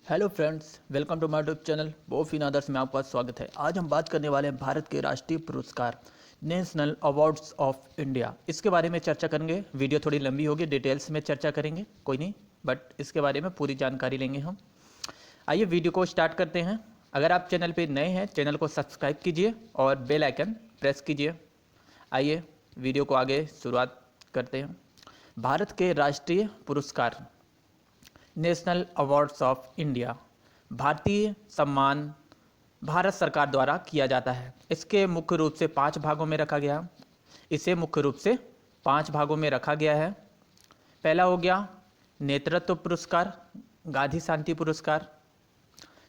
Hello friends, welcome to my YouTube channel बोफ इन अदर्स में आपका स्वागत है। आज हम बात करने वाले हैं भारत के राष्ट्रीय पुरस्कार नेशनल अवार्ड्स ऑफ इंडिया। इसके बारे में चर्चा करेंगे। वीडियो थोड़ी लंबी होगी, डिटेल्स में चर्चा करेंगे, कोई नहीं, बट इसके बारे में पूरी जानकारी लेंगे हम। आइए वीडियो को स्टार्ट करते हैं। अगर आप चैनल पर नए हैं, चैनल को सब्सक्राइब कीजिए और बेल आइकन प्रेस कीजिए। आइए वीडियो को आगे शुरुआत करते हैं। भारत के राष्ट्रीय पुरस्कार नेशनल अवार्ड्स ऑफ इंडिया भारतीय सम्मान भारत सरकार द्वारा किया जाता है। इसके मुख्य रूप से 5 भागों में रखा गया। इसे मुख्य रूप से 5 भागों में रखा गया है। पहला हो गया नेतृत्व पुरस्कार, गांधी शांति पुरस्कार।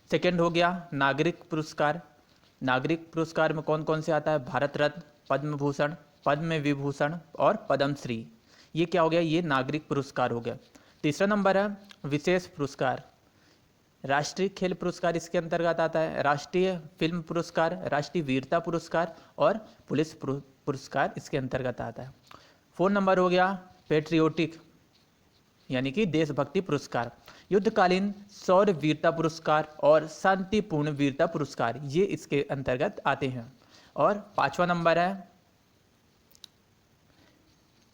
सेकंड हो गया नागरिक पुरस्कार। नागरिक पुरस्कार में कौन कौन से आता है? भारत रत्न, पद्म भूषण, पद्म विभूषण और पद्मश्री। ये क्या हो गया? ये नागरिक पुरस्कार हो गया। तीसरा नंबर है विशेष पुरस्कार। राष्ट्रीय खेल पुरस्कार इसके अंतर्गत आता है। राष्ट्रीय फिल्म पुरस्कार, राष्ट्रीय वीरता पुरस्कार और पुलिस पुरस्कार इसके अंतर्गत आता है। 4 नंबर हो गया पेट्रियोटिक यानी कि देशभक्ति पुरस्कार। युद्धकालीन शौर्य वीरता पुरस्कार और शांतिपूर्ण वीरता पुरस्कार ये इसके अंतर्गत आते हैं। और 5वां नंबर है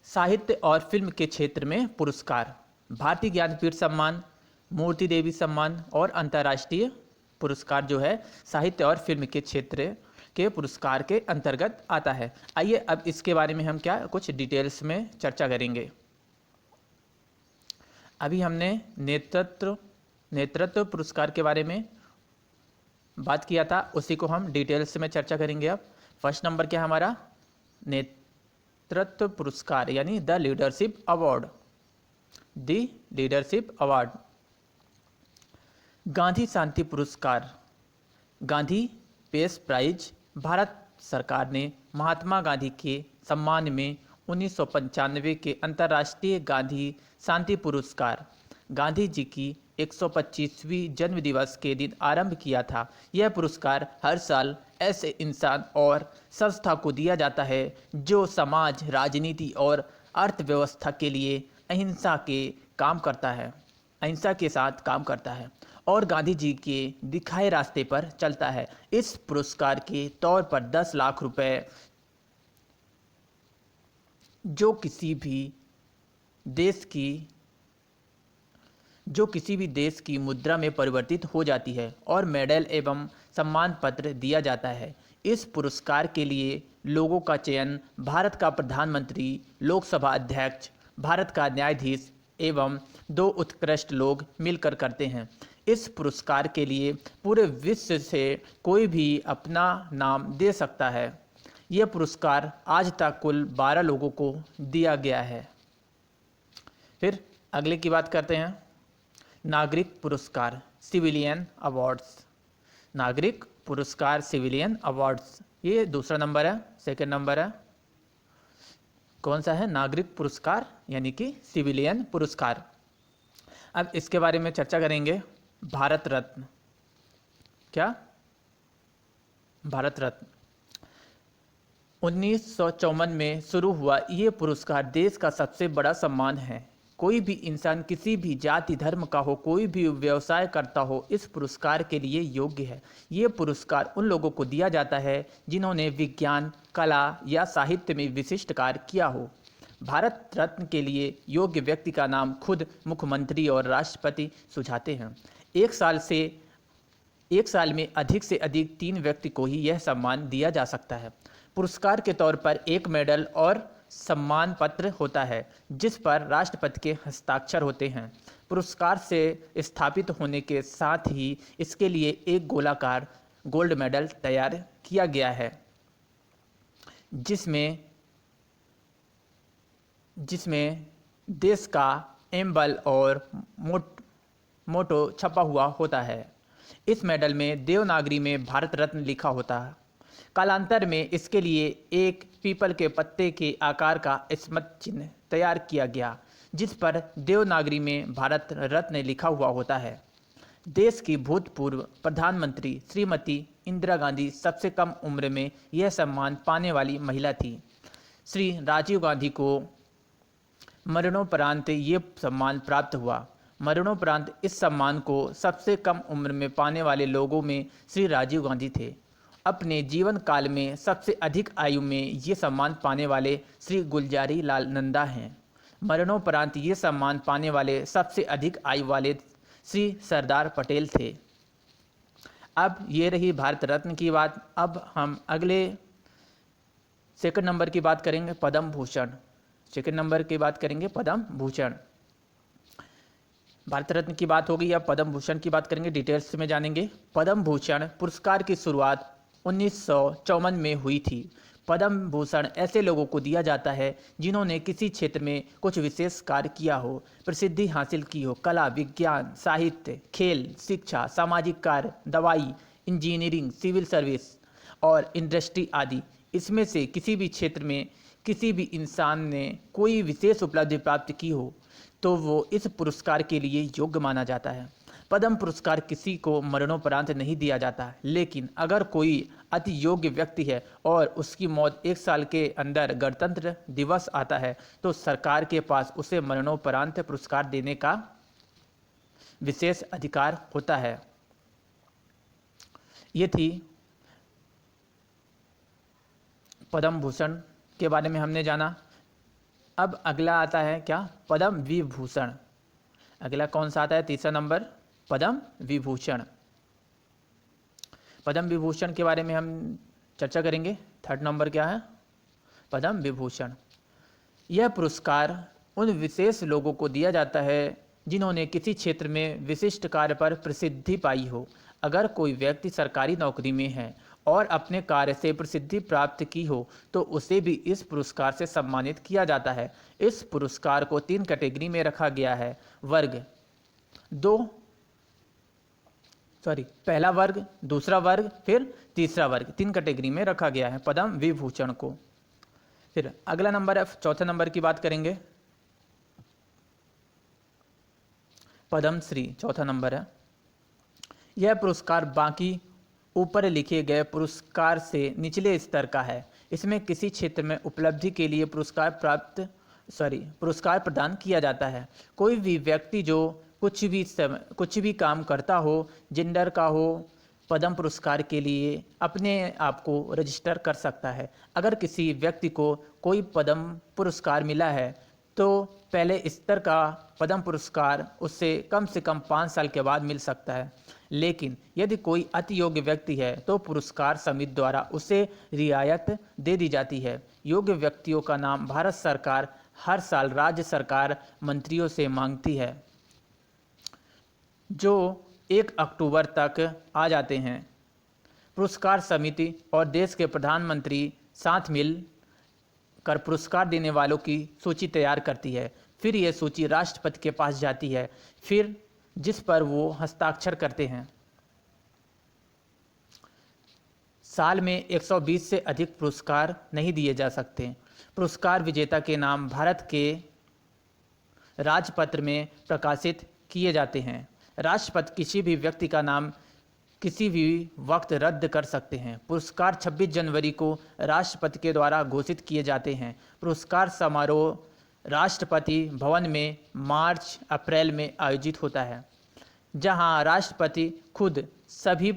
साहित्य और फिल्म के क्षेत्र में पुरस्कार। भारतीय ज्ञानपीठ सम्मान, मूर्ति देवी सम्मान और अंतर्राष्ट्रीय पुरस्कार जो है साहित्य और फिल्म के क्षेत्र के पुरस्कार के अंतर्गत आता है। आइए अब इसके बारे में हम कुछ डिटेल्स में चर्चा करेंगे। अभी हमने नेतृत्व पुरस्कार के बारे में बात किया था, उसी को हम डिटेल्स में चर्चा करेंगे। अब फर्स्ट नंबर क्या हमारा? नेतृत्व पुरस्कार यानी the leadership award. The leadership award. Gandhi शांति पुरस्कार, गांधी पीस प्राइज। भारत सरकार ने महात्मा गांधी के सम्मान में 1995 के अंतर्राष्ट्रीय गांधी शांति पुरस्कार गांधी जी की 125वीं जन्म दिवस के दिन आरंभ किया था। यह पुरस्कार हर साल ऐसे इंसान और संस्था को दिया जाता है जो समाज, राजनीति और अर्थव्यवस्था के लिए अहिंसा के साथ काम करता है और गांधी जी के दिखाए रास्ते पर चलता है। इस पुरस्कार के तौर पर 10 लाख रुपए जो किसी भी देश की मुद्रा में परिवर्तित हो जाती है और मेडल एवं सम्मान पत्र दिया जाता है। इस पुरस्कार के लिए लोगों का चयन भारत का प्रधानमंत्री, लोकसभा अध्यक्ष, भारत का न्यायाधीश एवं 2 उत्कृष्ट लोग मिलकर करते हैं। इस पुरस्कार के लिए पूरे विश्व से कोई भी अपना नाम दे सकता है। यह पुरस्कार आज तक कुल 12 लोगों को दिया गया है। फिर अगले की बात करते हैं नागरिक पुरस्कार, सिविलियन अवार्ड्स। नागरिक पुरस्कार, सिविलियन अवार्ड्स, ये दूसरा नंबर है। सेकंड नंबर है कौन सा है? नागरिक पुरस्कार यानी कि सिविलियन पुरस्कार। अब इसके बारे में चर्चा करेंगे। भारत रत्न, क्या? भारत रत्न 1954 में शुरू हुआ ये पुरस्कार देश का सबसे बड़ा सम्मान है। कोई भी इंसान किसी भी जाति धर्म का हो, कोई भी व्यवसाय करता हो, इस पुरस्कार के लिए योग्य है। ये पुरस्कार उन लोगों को दिया जाता है जिन्होंने विज्ञान, कला या साहित्य में विशिष्ट कार्य किया हो। भारत रत्न के लिए योग्य व्यक्ति का नाम खुद मुख्यमंत्री और राष्ट्रपति सुझाते हैं। एक साल में अधिक से अधिक 3 व्यक्ति को ही यह सम्मान दिया जा सकता है। पुरस्कार के तौर पर एक मेडल और सम्मान पत्र होता है जिस पर राष्ट्रपति के हस्ताक्षर होते हैं। पुरस्कार से स्थापित होने के साथ ही इसके लिए एक गोलाकार गोल्ड मेडल तैयार किया गया है जिसमें देश का एम्बल और मोटो छपा हुआ होता है। इस मेडल में देवनागरी में भारत रत्न लिखा होता है। कालांतर में इसके लिए एक पीपल के पत्ते के आकार का स्मृति चिन्ह तैयार किया गया जिस पर देवनागरी में भारत रत्न लिखा हुआ होता है। देश की भूतपूर्व प्रधानमंत्री श्रीमती इंदिरा गांधी सबसे कम उम्र में यह सम्मान पाने वाली महिला थी। श्री राजीव गांधी को मरणोपरांत ये सम्मान प्राप्त हुआ। मरणोपरांत इस सम्मान को सबसे कम उम्र में पाने वाले लोगों में श्री राजीव गांधी थे। अपने जीवन काल में सबसे अधिक आयु में ये सम्मान पाने वाले श्री गुलजारी लाल नंदा हैं। मरणोपरांत ये सम्मान पाने वाले सबसे अधिक आयु वाले श्री सरदार पटेल थे। अब ये रही भारत रत्न की बात। अब हम अगले सेकंड नंबर की बात करेंगे, पद्म भूषण। सेकंड नंबर की बात करेंगे पद्म भूषण। भारत रत्न की बात होगी, अब पद्म भूषण की बात करेंगे, डिटेल्स में जानेंगे। पद्म भूषण पुरस्कार की शुरुआत 1954 में हुई थी। पद्म भूषण ऐसे लोगों को दिया जाता है जिन्होंने किसी क्षेत्र में कुछ विशेष कार्य किया हो, प्रसिद्धि हासिल की हो, कला, विज्ञान, साहित्य, खेल, शिक्षा, सामाजिक कार्य, दवाई, इंजीनियरिंग, सिविल सर्विस और इंडस्ट्री आदि। इसमें से किसी भी क्षेत्र में किसी भी इंसान ने कोई विशेष उपलब्धि प्राप्त की हो तो वो इस पुरस्कार के लिए योग्य माना जाता है। पद्म पुरस्कार किसी को मरणोपरांत नहीं दिया जाता, लेकिन अगर कोई अति योग्य व्यक्ति है और उसकी मौत 1 साल के अंदर गणतंत्र दिवस आता है तो सरकार के पास उसे मरणोपरांत पुरस्कार देने का विशेष अधिकार होता है। ये थी पद्म भूषण के बारे में हमने जाना। अब अगला आता है क्या, पद्म विभूषण। अगला कौन सा आता है, तीसरा नंबर, पद्म विभूषण। पद्म विभूषण के बारे में हम चर्चा करेंगे। थर्ड नंबर क्या है, पद्म विभूषण। यह पुरस्कार उन विशेष लोगों को दिया जाता है जिन्होंने किसी क्षेत्र में विशिष्ट कार्य पर प्रसिद्धि पाई हो। अगर कोई व्यक्ति सरकारी नौकरी में है और अपने कार्य से प्रसिद्धि प्राप्त की हो तो उसे भी इस पुरस्कार से सम्मानित किया जाता है। इस पुरस्कार को 3 कैटेगरी में रखा गया है। पहला वर्ग, दूसरा वर्ग, फिर तीसरा वर्ग, 3 कैटेगरी में रखा गया है पद्म विभूषण को। फिर अगला नंबर है, चौथे नंबर की बात करेंगे, पद्मश्री, चौथा नंबर है। यह पुरस्कार बाकी ऊपर लिखे गए पुरस्कार से निचले स्तर का है। इसमें किसी क्षेत्र में उपलब्धि के लिए पुरस्कार प्रदान किया जाता है। कोई भी व्यक्ति जो कुछ भी काम करता हो, जेंडर का हो, पद्म पुरस्कार के लिए अपने आप को रजिस्टर कर सकता है। अगर किसी व्यक्ति को कोई पद्म पुरस्कार मिला है तो पहले स्तर का पद्म पुरस्कार उससे कम से कम 5 साल के बाद मिल सकता है। लेकिन यदि कोई अति योग्य व्यक्ति है तो पुरस्कार समिति द्वारा उसे रियायत दे दी जाती है। योग्य व्यक्तियों का नाम भारत सरकार हर साल राज्य सरकार मंत्रियों से मांगती है, जो 1 अक्टूबर तक आ जाते हैं। पुरस्कार समिति और देश के प्रधानमंत्री साथ मिल कर पुरस्कार देने वालों की सूची तैयार करती है। फिर यह सूची राष्ट्रपति के पास जाती है, फिर जिस पर वो हस्ताक्षर करते हैं। साल में 120 से अधिक पुरस्कार नहीं दिए जा सकते। पुरस्कार विजेता के नाम भारत के राजपत्र में प्रकाशित किए जाते हैं। राष्ट्रपति किसी भी व्यक्ति का नाम किसी भी वक्त रद्द कर सकते हैं। पुरस्कार 26 जनवरी को राष्ट्रपति के द्वारा घोषित किए जाते हैं। पुरस्कार समारोह राष्ट्रपति भवन में मार्च-अप्रैल में आयोजित होता है, जहां राष्ट्रपति खुद सभी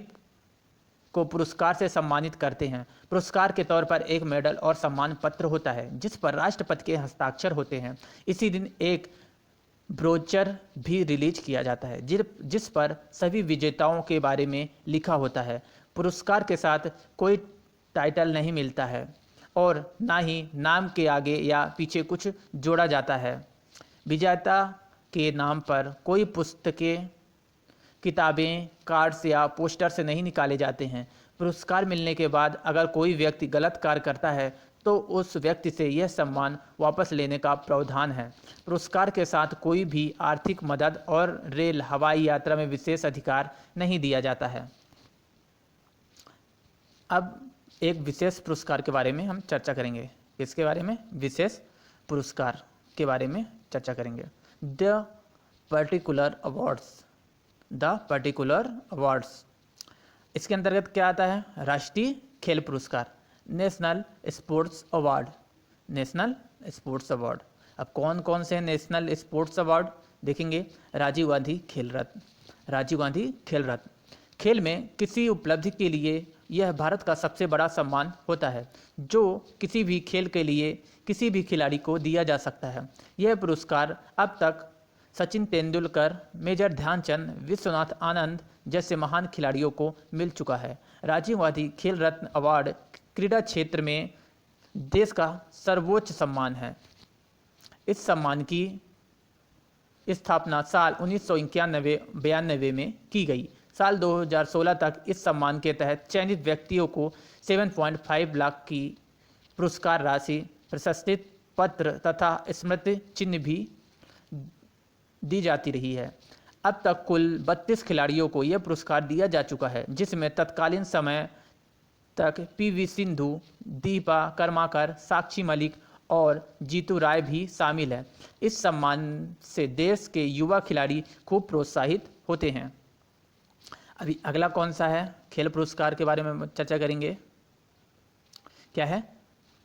को पुरस्कार से सम्मानित करते हैं। पुरस्कार के तौर पर एक मेडल और सम्मान पत्र होता है जिस पर राष्ट्रपति के हस्ताक्षर होते हैं। इसी दिन एक ब्रोचर भी रिलीज किया जाता है जिस पर सभी विजेताओं के बारे में लिखा होता है। पुरस्कार के साथ कोई टाइटल नहीं मिलता है और ना ही नाम के आगे या पीछे कुछ जोड़ा जाता है। विजेता के नाम पर कोई पुस्तकें, किताबें, कार्ड्स या पोस्टर्स नहीं निकाले जाते हैं। पुरस्कार मिलने के बाद अगर कोई व्यक्ति गलत कार्य करता है तो उस व्यक्ति से यह सम्मान वापस लेने का प्रावधान है। पुरस्कार के साथ कोई भी आर्थिक मदद और रेल हवाई यात्रा में विशेष अधिकार नहीं दिया जाता है। अब एक विशेष पुरस्कार के बारे में हम चर्चा करेंगे। किसके बारे में? विशेष पुरस्कार के बारे में चर्चा करेंगे। The particular awards. इसके अंतर्गत क्या आता है? राष्ट्रीय खेल पुरस्कार, नेशनल स्पोर्ट्स अवार्ड। अब कौन कौन से नेशनल स्पोर्ट्स अवार्ड? देखेंगे राजीव गांधी खेल रत्न। राजीव गांधी खेल रत्न खेल में किसी उपलब्धि के लिए यह भारत का सबसे बड़ा सम्मान होता है जो किसी भी खेल के लिए किसी भी खिलाड़ी को दिया जा सकता है। यह पुरस्कार अब तक सचिन तेंदुलकर, मेजर ध्यानचंद, विश्वनाथ आनंद जैसे महान खिलाड़ियों को मिल चुका है। राजीव गांधी खेल रत्न अवार्ड क्रीड़ा क्षेत्र में देश का सर्वोच्च सम्मान है। इस सम्मान की स्थापना साल 1991-92 में की गई। साल 2016 तक इस सम्मान के तहत चयनित व्यक्तियों को 7.5 लाख की पुरस्कार राशि, प्रशस्ति पत्र तथा स्मृति चिन्ह भी दी जाती रही है। अब तक कुल 32 खिलाड़ियों को यह पुरस्कार दिया जा चुका है, जिसमें तत्कालीन समय तक पीवी सिंधु, दीपा कर्माकर, साक्षी मलिक और जीतू राय भी शामिल है। इस सम्मान से देश के युवा खिलाड़ी खूब प्रोत्साहित होते हैं। अभी अगला कौन सा है खेल पुरस्कार के बारे में चर्चा करेंगे। क्या है?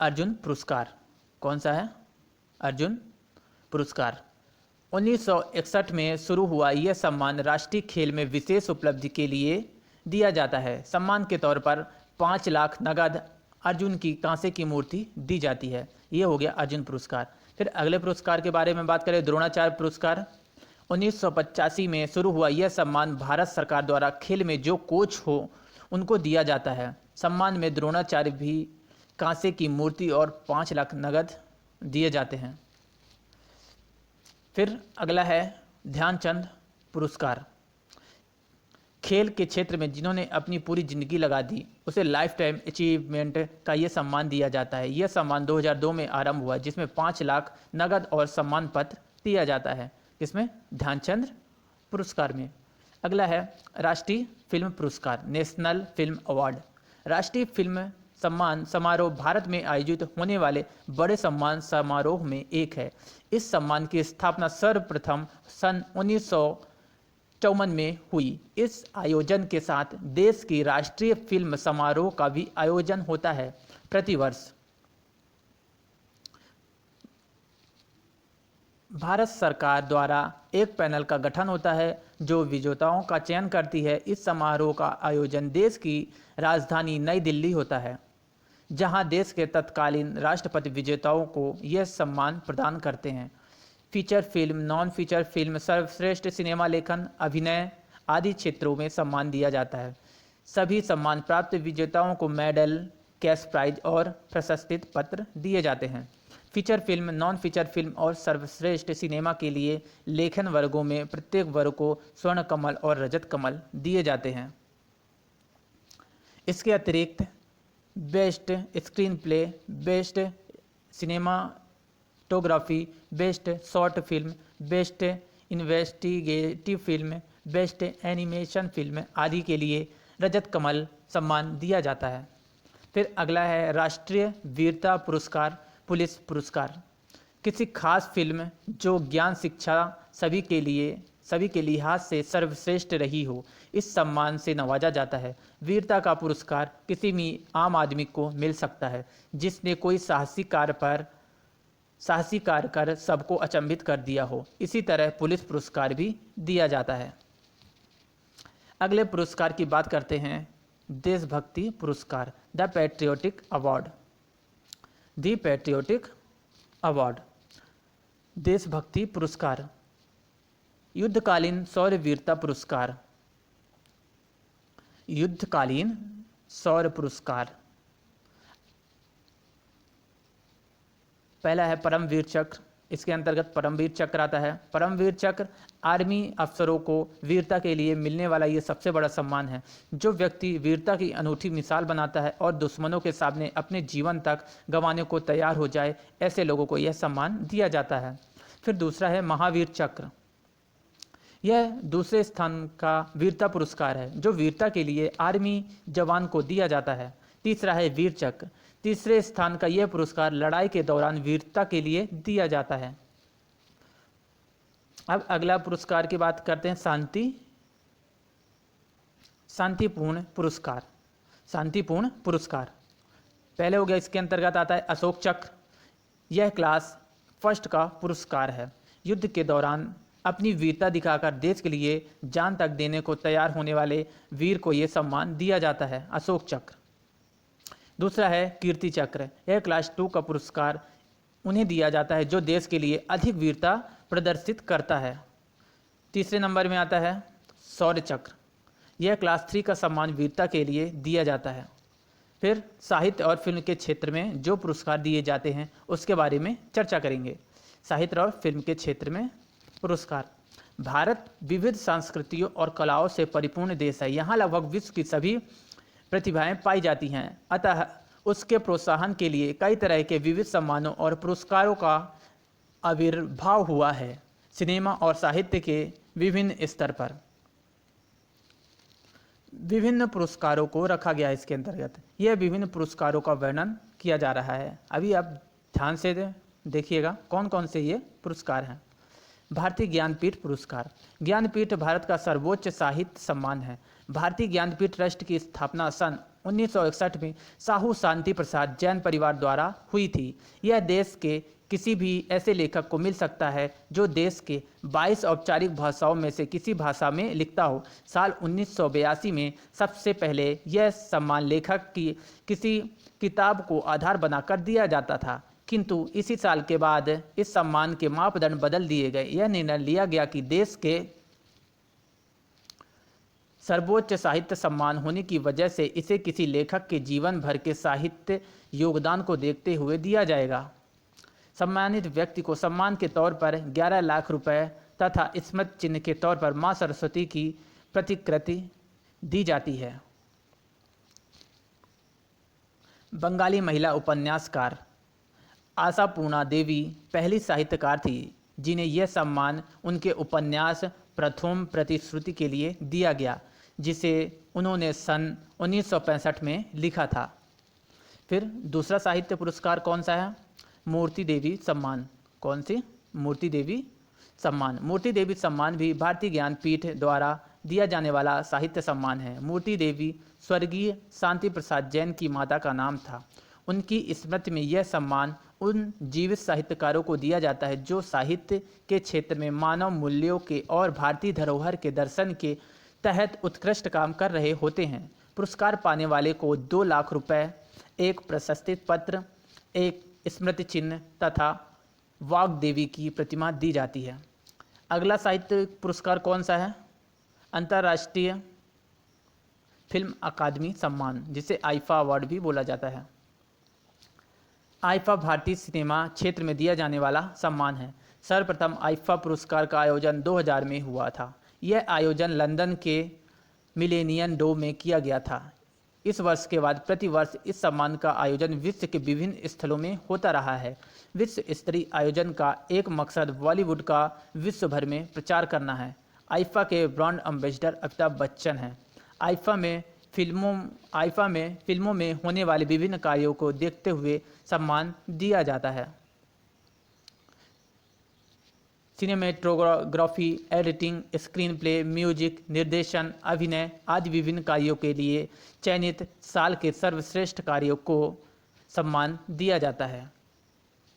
अर्जुन पुरस्कार। कौन सा है? अर्जुन पुरस्कार। 1961 में शुरू हुआ यह सम्मान राष्ट्रीय खेल में विशेष उपलब्धि के लिए दिया जाता है। सम्मान के तौर पर 5 लाख नगद, अर्जुन की कांसे की मूर्ति दी जाती है। ये हो गया अर्जुन पुरस्कार। फिर अगले पुरस्कार के बारे में बात करें, द्रोणाचार्य पुरस्कार। 1985 में शुरू हुआ यह सम्मान भारत सरकार द्वारा खेल में जो कोच हो उनको दिया जाता है। सम्मान में द्रोणाचार्य भी कांसे की मूर्ति और 5 लाख नगद दिए जाते हैं। फिर अगला है ध्यानचंद पुरस्कार। खेल के क्षेत्र में जिन्होंने अपनी पूरी जिंदगी लगा दी उसे लाइफ टाइम अचीवमेंट का ये सम्मान दिया जाता है। यह सम्मान 2002 में आरंभ हुआ, जिसमें 5 लाख नगद और सम्मान पत्र दिया जाता है। इसमें ध्यानचंद पुरस्कार में। अगला है राष्ट्रीय फिल्म पुरस्कार, नेशनल फिल्म अवार्ड। राष्ट्रीय फिल्म सम्मान समारोह भारत में आयोजित होने वाले बड़े सम्मान समारोह में एक है। इस सम्मान की स्थापना सर्वप्रथम सन 1954 में हुई। इस आयोजन के साथ देश की राष्ट्रीय फिल्म समारोह का भी आयोजन होता है प्रतिवर्ष। भारत सरकार द्वारा एक पैनल का गठन होता है जो विजेताओं का चयन करती है। इस समारोह का आयोजन देश की राजधानी नई दिल्ली होता है, जहां देश के तत्कालीन राष्ट्रपति विजेताओं को यह सम्मान प्रदान करते हैं। Feature film, non feature film, सर्वश्रेष्ठ सिनेमा लेखन, अभिनय आदि क्षेत्रों में सम्मान दिया जाता है। सभी सम्मान प्राप्त विजेताओं को मेडल, कैश प्राइज और प्रशस्ति पत्र दिए जाते हैं। Feature film, non feature film और सर्वश्रेष्ठ सिनेमा के लिए लेखन वर्गों में प्रत्येक वर्ग को स्वर्ण कमल और रजत कमल दिए जाते हैं। इसके अतिरिक्त best screen play, best cinematography, best short film, best investigative film, best animation film आदि के लिए रजत कमल सम्मान दिया जाता है। फिर अगला है राष्ट्रीय वीरता पुरस्कार, पुलिस पुरस्कार। किसी खास फिल्म जो ज्ञान शिक्षा सभी के लिहाज से सर्वश्रेष्ठ रही हो, इस सम्मान से नवाजा जाता है। वीरता का पुरस्कार किसी भी आम आदमी को मिल सकता है जिसने कोई साहसी कार्य कर सबको अचंभित कर दिया हो। इसी तरह पुलिस पुरस्कार भी दिया जाता है। अगले पुरस्कार की बात करते हैं, देशभक्ति पुरस्कार, the patriotic award. The patriotic award, देशभक्ति पुरस्कार। युद्धकालीन शौर्य वीरता पुरस्कार, युद्धकालीन शौर्य पुरस्कार। पहला है परमवीर चक्र। इसके अंतर्गत परमवीर चक्र आता है। परमवीर चक्र आर्मी अफसरों को वीरता के लिए मिलने वाला ये सबसे बड़ा सम्मान है। जो व्यक्ति वीरता की अनूठी मिसाल बनाता है और दुश्मनों के सामने अपने जीवन तक गंवाने को तैयार हो जाए, ऐसे लोगों को यह सम्मान दिया जाता है। फिर दूसरा है महावीर चक्र। यह दूसरे स्थान का वीरता पुरस्कार है जो वीरता के लिए आर्मी जवान को दिया जाता है। तीसरा है वीर चक्र। तीसरे स्थान का यह पुरस्कार लड़ाई के दौरान वीरता के लिए दिया जाता है। अब अगला पुरस्कार की बात करते हैं, शांतिपूर्ण पुरस्कार। शांतिपूर्ण पुरस्कार पहले हो गया। इसके अंतर्गत आता है अशोक चक्र। यह क्लास फर्स्ट का पुरस्कार है। युद्ध के दौरान अपनी वीरता दिखाकर देश के लिए जान तक देने को तैयार होने वाले वीर को यह सम्मान दिया जाता है। अशोक चक्र। दूसरा है कीर्ति चक्र। यह क्लास 2 का पुरस्कार उन्हें दिया जाता है जो देश के लिए अधिक वीरता प्रदर्शित करता है। तीसरे नंबर में आता है शौर्य चक्र। यह क्लास 3 का सम्मान वीरता के लिए दिया जाता है। फिर साहित्य और फिल्म के क्षेत्र में जो पुरस्कार दिए जाते हैं उसके बारे में चर्चा करेंगे। साहित्य और फिल्म के क्षेत्र में पुरस्कार। भारत विविध संस्कृतियों और कलाओं से परिपूर्ण देश है। यहाँ लगभग विश्व की सभी प्रतिभाएं पाई जाती हैं, अतः उसके प्रोत्साहन के लिए कई तरह के विविध सम्मानों और पुरस्कारों का आविर्भाव हुआ है। सिनेमा और साहित्य के विभिन्न स्तर पर विभिन्न पुरस्कारों को रखा गया है इसके अंतर्गत। यह विभिन्न पुरस्कारों का वर्णन किया जा रहा है। अभी आप ध्यान से देखिएगा कौन कौन से ये पुरस्कार हैं। भारतीय ज्ञानपीठ पुरस्कार। ज्ञानपीठ भारत का सर्वोच्च साहित्य सम्मान है। भारतीय ज्ञानपीठ ट्रस्ट की स्थापना सन 1961 में साहू शांति प्रसाद जैन परिवार द्वारा हुई थी। यह देश के किसी भी ऐसे लेखक को मिल सकता है जो देश के 22 औपचारिक भाषाओं में से किसी भाषा में लिखता हो। साल 1982 में सबसे पहले यह सम्मान लेखक की किसी किताब को आधार बनाकर दिया जाता था, किंतु इसी साल के बाद इस सम्मान के मापदंड बदल दिए गए। यह निर्णय लिया गया कि देश के सर्वोच्च साहित्य सम्मान होने की वजह से इसे किसी लेखक के जीवन भर के साहित्य योगदान को देखते हुए दिया जाएगा। सम्मानित व्यक्ति को सम्मान के तौर पर 11 लाख रुपए तथा स्मृति चिन्ह के तौर पर मां सरस्वती की प्रतिकृति दी जाती है। बंगाली महिला उपन्यासकार आशापूर्णा देवी पहली साहित्यकार थी जिन्हें यह सम्मान उनके उपन्यास प्रथम प्रतिश्रुति के लिए दिया गया, जिसे उन्होंने सन 1965 में लिखा था। फिर दूसरा साहित्य पुरस्कार कौन सा है? मूर्ति देवी सम्मान। कौन सी? मूर्ति देवी सम्मान। मूर्ति देवी सम्मान भी भारतीय ज्ञानपीठ द्वारा दिया जाने वाला साहित्य सम्मान है। मूर्ति देवी स्वर्गीय शांति प्रसाद जैन की माता का नाम था। उनकी स्मृति में यह सम्मान उन जीवित साहित्यकारों को दिया जाता है जो साहित्य के क्षेत्र में मानव मूल्यों के और भारतीय धरोहर के दर्शन के तहत उत्कृष्ट काम कर रहे होते हैं। पुरस्कार पाने वाले को 2 लाख रुपए, एक प्रशस्ति पत्र, एक स्मृति चिन्ह तथा वाग देवी की प्रतिमा दी जाती है। अगला साहित्य पुरस्कार कौन सा है? अंतर्राष्ट्रीय फिल्म अकादमी सम्मान, जिसे आईफा अवार्ड भी बोला जाता है। आईफा भारतीय सिनेमा क्षेत्र में दिया जाने वाला सम्मान है। सर्वप्रथम आईफा पुरस्कार का आयोजन 2000 में हुआ था। यह आयोजन लंदन के मिलेनियम डोम में किया गया था। इस वर्ष के बाद प्रति वर्ष इस सम्मान का आयोजन विश्व के विभिन्न स्थलों में होता रहा है। विश्व स्तरीय आयोजन का एक मकसद बॉलीवुड का विश्व भर में प्रचार करना है। आईफा के ब्रांड एम्बेसडर अमिताभ बच्चन हैं। आईफा में फिल्मों में होने वाले विभिन्न कार्यों को देखते हुए सम्मान दिया जाता है। Cinematography, editing, screen play, music, निर्देशन, अभिनय आदि विभिन्न कार्यों के लिए चयनित साल के सर्वश्रेष्ठ कार्यों को सम्मान दिया जाता है।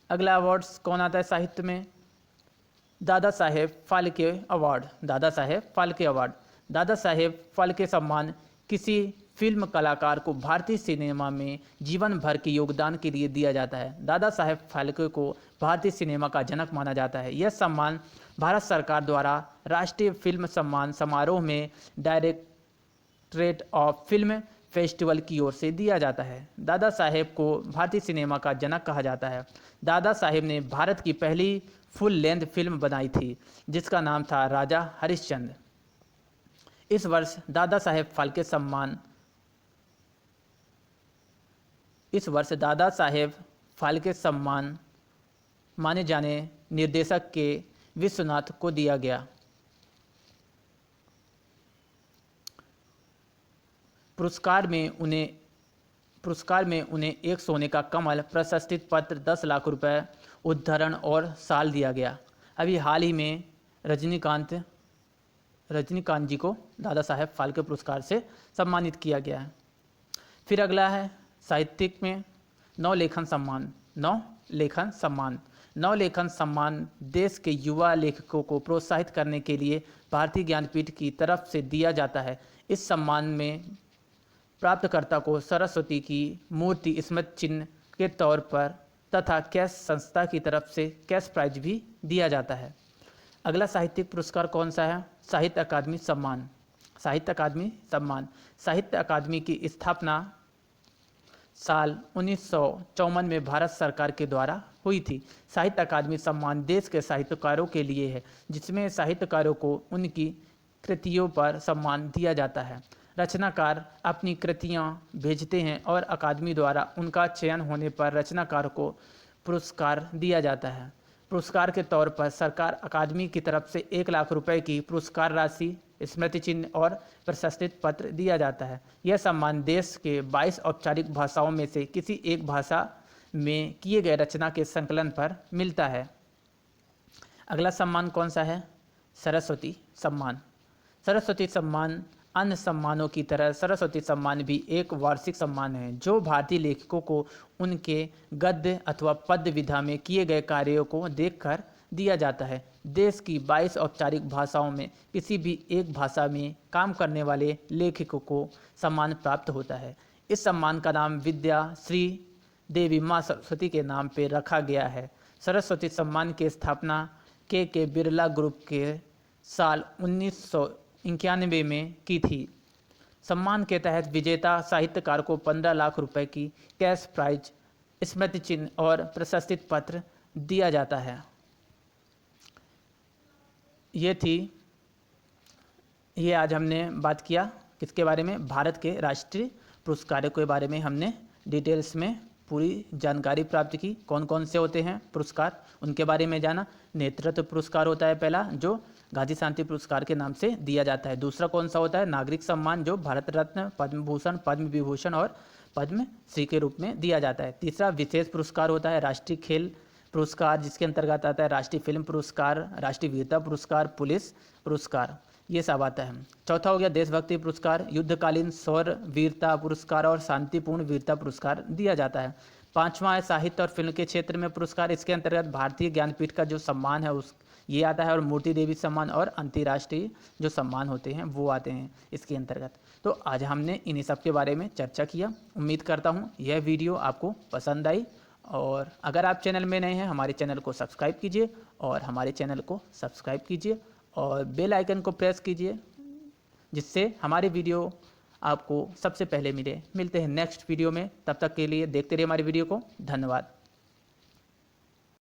अगला अवार्ड्स कौन आता है साहित्य में? दादा साहेब फाल्के अवार्ड। दादा साहेब फाल्के अवार्ड। दादा साहेब फाल्के सम्मान किसी फिल्म कलाकार को भारतीय सिनेमा में जीवन भर के योगदान के लिए दिया जाता है। दादा साहेब फाल्के को भारतीय सिनेमा का जनक माना जाता है। यह सम्मान भारत सरकार द्वारा राष्ट्रीय फिल्म सम्मान समारोह में डायरेक्टरेट ऑफ फिल्म फेस्टिवल की ओर से दिया जाता है। दादा साहेब को भारतीय सिनेमा का जनक कहा जाता है। दादा साहेब ने भारत की पहली फुल लेंथ फिल्म बनाई थी जिसका नाम था राजा हरिश्चंद्र। इस वर्ष दादा साहेब फाल्के सम्मान माने जाने निर्देशक के विश्वनाथ को दिया गया। पुरस्कार में उन्हें एक सोने का कमल, प्रशस्ति पत्र, 10 लाख रुपए, उद्धरण और साल दिया गया। अभी हाल ही में रजनीकांत जी को दादा साहेब फाल्के पुरस्कार से सम्मानित किया गया है। फिर अगला है साहित्यिक में नवलेखन सम्मान। नवलेखन सम्मान देश के युवा लेखकों को प्रोत्साहित करने के लिए भारतीय ज्ञानपीठ की तरफ से दिया जाता है। इस सम्मान में प्राप्तकर्ता को सरस्वती की मूर्ति स्मृति चिन्ह के तौर पर तथा कैश संस्था की तरफ से कैश प्राइज भी दिया जाता है। अगला साहित्यिक पुरस्कार कौन सा है? साहित्य अकादमी सम्मान। साहित्य अकादमी सम्मान। साहित्य अकादमी की स्थापना साल 1954 में भारत सरकार के द्वारा हुई थी। साहित्य अकादमी सम्मान देश के साहित्यकारों के लिए है, जिसमें साहित्यकारों को उनकी कृतियों पर सम्मान दिया जाता है। रचनाकार अपनी कृतियां भेजते हैं और अकादमी द्वारा उनका चयन होने पर रचनाकार को पुरस्कार दिया जाता है। पुरस्कार के तौर पर सरकार अकादमी की तरफ से 1 लाख रुपए की पुरस्कार राशि, स्मृति चिन्ह और प्रशस्ति पत्र दिया जाता है। यह सम्मान देश के 22 औपचारिक भाषाओं में से किसी एक भाषा में किए गए रचना के संकलन पर मिलता है। अगला सम्मान कौन सा है? सरस्वती सम्मान। सरस्वती सम्मान अन्य सम्मानों की तरह सरस्वती सम्मान भी एक वार्षिक सम्मान है, जो भारतीय लेखकों को उनके गद्य अथवा पद्य विधा में किए गए कार्यों को देखकर दिया जाता है। देश की 22 औपचारिक भाषाओं में किसी भी एक भाषा में काम करने वाले लेखकों को सम्मान प्राप्त होता है। इस सम्मान का नाम विद्या श्री देवी माँ सरस्वती के नाम पर रखा गया है। सरस्वती सम्मान की स्थापना के बिरला ग्रुप के साल 1991 में की थी। सम्मान के तहत विजेता साहित्यकार को 15 लाख रुपए की कैश प्राइज, स्मृति चिन्ह और प्रशस्ति पत्र दिया जाता है। ये आज हमने बात किया किसके बारे में? भारत के राष्ट्रीय पुरस्कारों के बारे में हमने डिटेल्स में पूरी जानकारी प्राप्त की। कौन कौन से होते हैं पुरस्कार, उनके बारे में जाना। नेतृत्व पुरस्कार होता है पहला, जो गांधी शांति पुरस्कार के नाम से दिया जाता है। दूसरा कौन सा होता है? नागरिक सम्मान, जो भारत रत्न, पद्म भूषण, पद्म विभूषण और पद्म श्री के रूप में दिया जाता है। तीसरा विशेष पुरस्कार होता है राष्ट्रीय खेल पुरस्कार, जिसके अंतर्गत आता है राष्ट्रीय फिल्म पुरस्कार, राष्ट्रीय वीरता पुरस्कार, पुलिस पुरस्कार, ये सब आता है। चौथा हो गया देशभक्ति पुरस्कार, युद्धकालीन शौर्य वीरता पुरस्कार और शांतिपूर्ण वीरता पुरस्कार दिया जाता है। पांचवा है साहित्य और फिल्म के क्षेत्र में पुरस्कार, इसके अंतर्गत भारतीय ज्ञानपीठ का जो सम्मान है ये आता है, और मूर्ति देवी सम्मान और अंतर्राष्ट्रीय जो सम्मान होते हैं वो आते हैं इसके अंतर्गत। तो आज हमने इन्हीं सब के बारे में चर्चा किया। उम्मीद करता हूँ यह वीडियो आपको पसंद आई, और अगर आप चैनल में नए हैं हमारे चैनल को सब्सक्राइब कीजिए और बेल आइकन को प्रेस कीजिए, जिससे हमारी वीडियो आपको सबसे पहले मिलते हैं नेक्स्ट वीडियो में। तब तक के लिए देखते रहिए हमारी वीडियो को। धन्यवाद।